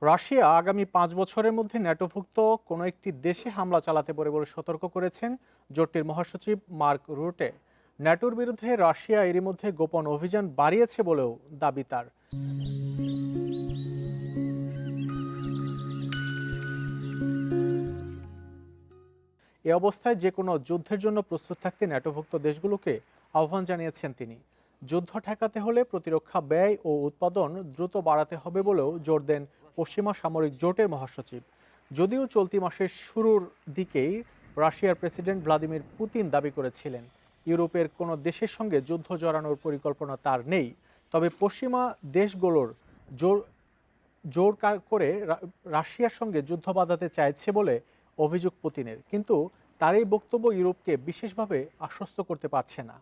Russia আগামী 5 বছরের মধ্যে ন্যাটোভুক্ত কোনো একটি দেশে হামলা চালাতে পারে বলে সতর্ক করেছেন জোটটির মহাসচিব মার্ক রুটে। ন্যাটোর বিরুদ্ধে রাশিয়া এরই মধ্যে গোপন অভিযান বাড়িয়েছে বলেও দাবি তার। এ অবস্থায় যে কোনো যুদ্ধের জন্য প্রস্তুত থাকতে ন্যাটোভুক্ত দেশগুলোকে আহ্বান জানিয়েছেন তিনি। যুদ্ধ ঠেকাতে হলে প্রতিরক্ষা ব্যয় ও উৎপাদন দ্রুত বাড়াতে হবে বলেও জোর দেন পশ্চিমা সামরিক জোটের মহাসচিব। যদিও চলতি মাসের শুরুর দিকেই রাশিয়ার প্রেসিডেন্ট ভ্লাদিমির পুতিন দাবি করেছিলেন ইউরোপের কোনো দেশের সঙ্গে যুদ্ধ জড়ানোর পরিকল্পনা তার নেই, তবে পশ্চিমা দেশগুলোর জোর জোর করে রাশিয়ার সঙ্গে যুদ্ধ বাঁধাতে চাইছে বলে অভিযোগ পুতিনের, কিন্তু তার এই বক্তব্য ইউরোপকে বিশেষভাবে আশ্বস্ত করতে পারছে না।